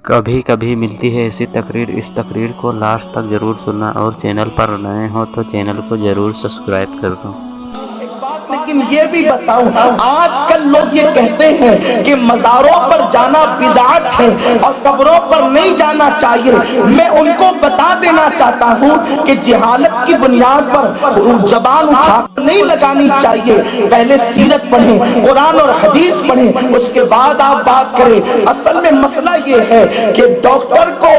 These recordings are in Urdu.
کبھی کبھی ملتی ہے ایسی تقریر، اس تقریر کو لاسٹ تک ضرور سننا، اور چینل پر نئے ہو تو چینل کو ضرور سبسکرائب کر دو۔ لیکن یہ بھی بتاؤں، آج کل لوگ یہ کہتے ہیں کہ مزاروں پر جانا بدعت ہے اور قبروں پر نہیں جانا چاہیے۔ میں ان کو بتا دینا چاہتا ہوں کہ جہالت کی بنیاد پر زبان اٹھا نہیں لگانی چاہیے۔ پہلے سیرت پڑھیں، قرآن اور حدیث پڑھیں، اس کے بعد آپ بات کریں۔ اصل میں مسئلہ یہ ہے کہ ڈاکٹر کو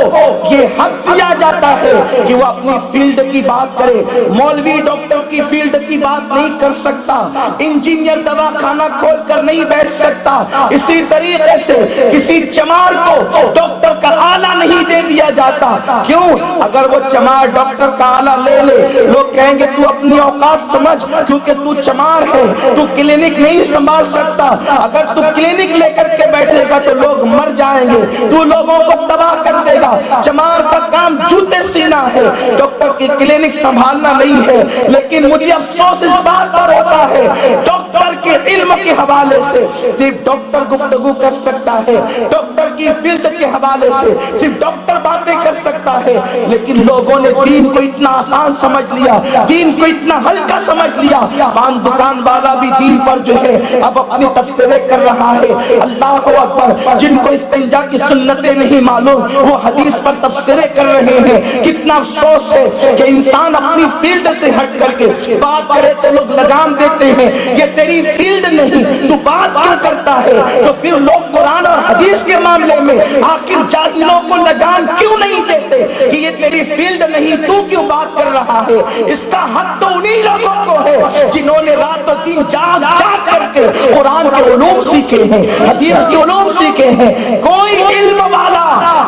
یہ حق دیا جاتا ہے کہ وہ اپنی فیلڈ کی بات کرے۔ مولوی ڈاکٹر کی فیلڈ کی بات نہیں کر سکتا، انجینئر دوا خانہ کھول کر نہیں بیٹھ سکتا۔ اسی طریقے سے کسی چمار کو ڈاکٹر کا آلہ نہیں دے دیا جاتا۔ کیوں؟ اگر وہ چمار ڈاکٹر کا آلہ لے لے، لوگ کہیں گے تو اپنی اوقات سمجھ، کیونکہ تو چمار ہے، تو کلینک نہیں سنبھال سکتا۔ اگر تو کلینک لے کر کے بیٹھے گا تو لوگ مر جائیں گے، تو لوگوں کو تباہ کر دے گا۔ چمار کا کام جوتے سینا ہے، ڈاکٹر کی کلینک سنبھالنا نہیں ہے۔ لیکن مجھے افسوس اس بات پر ہوتا ہے، ڈاکٹر کے علم کے حوالے سے صرف ڈاکٹر گفتگو کر سکتا ہے، ڈاکٹر کی فیلڈ کے حوالے سے صرف ڈاکٹر باتیں کر سکتا ہے۔ لیکن لوگوں نے دین کو اتنا آسان سمجھ لیا، دین کو اتنا ہلکا سمجھ لیا۔ پان دکان والا بھی دین پر جو ہے اب اپنی تبصرے کر رہا ہے۔ اللہ اکبر، جن کو استنجا کی سنتیں نہیں معلوم وہ حدیث پر تبصرے کر رہے ہیں۔ کتنا افسوس ہے کہ انسان اپنی فیلڈ سے ہٹ کر کے بات کرے تو لوگ لگام دیتے ہیں، یہ تیری فیلڈ نہیں، تو بات کیوں کرتا ہے؟ تو پھر لوگ قرآن اور حدیث کے معاملے میں آخر جاہلوں کو لگام کیوں نہیں دیتے کہ یہ تیری فیلڈ نہیں، تو کیوں بات کر رہا ہے؟ اس کا حق تو انہی لوگوں کو ہے جنہوں نے رات و دن جاگ جاگ کر کے قرآن کے علوم سیکھے ہیں، حدیث کے علوم سیکھے ہیں۔ کوئی علم والا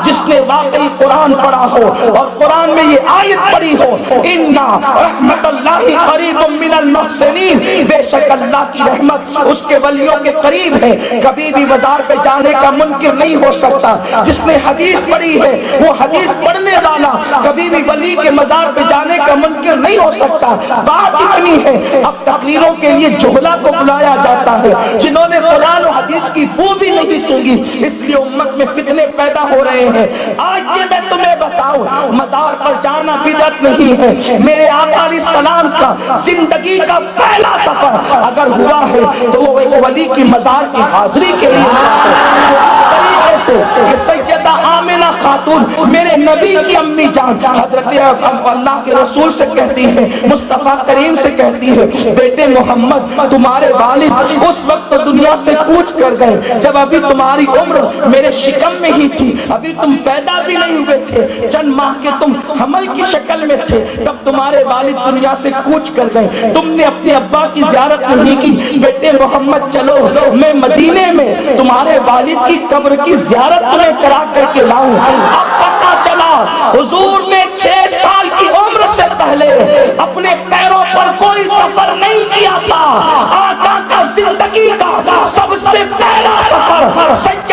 جس نے واقعی قرآن پڑھا ہو اور قرآن میں یہ آیت پڑھی ہو، اِنَّا رحمت اللہ قریب من المحسنین، بے شک اللہ کی رحمت اس کے ولیوں کے قریب ہے، کبھی بھی مزار پہ جانے کا منکر نہیں ہو سکتا۔ جس نے حدیث پڑھی ہے وہ حدیث پڑھنے والا کبھی بھی ولی کے مزار پہ جانے کا منکر نہیں ہو سکتا۔ بات اتنی ہے، اب تقریروں کے لیے جہلا کو بلایا جاتا ہے جنہوں نے قرآن و حدیث کی بو بھی نہیں سونگی، اس لیے امت میں فتنے پیدا ہو رہے ہیں۔ آج یہ میں تمہیں بتاؤں، مزار پر جانا بدعت نہیں ہے۔ میرے آقا علیہ السلام کا زندگی کا پہلا سفر اگر ہوا ہے تو وہ ایک ولی کی مزار کی حاضری کے لیے سیدہ آمنہ خاتون میرے نبی کی امی جان حضرت اللہ کے رسول سے کہتی ہے، مصطفیٰ کریم سے کہتی ہے، بیٹے محمد تمہارے والد اس وقت دنیا سے کوچ کر گئے جب ابھی تمہاری عمر میرے شکم میں ہی تھی، ابھی تم پیدا بھی نہیں ہوئے تھے، چند ماہ کے تم حمل کی شکل میں تھے، تب تمہارے والد دنیا سے کوچ کر گئے، تم نے اپنے ابا کی زیارت نہیں کی۔ بیٹے محمد چلو میں مدینے میں تمہارے والد کی قبر کی زیارت تمہیں کرا کر کے لاؤں۔ اب پتہ چلا حضور نے 6 سال کی عمر سے پہلے اپنے پیروں پر کوئی سفر نہیں کیا تھا۔ آقا کا زندگی کا سب سے پہلا سفر سید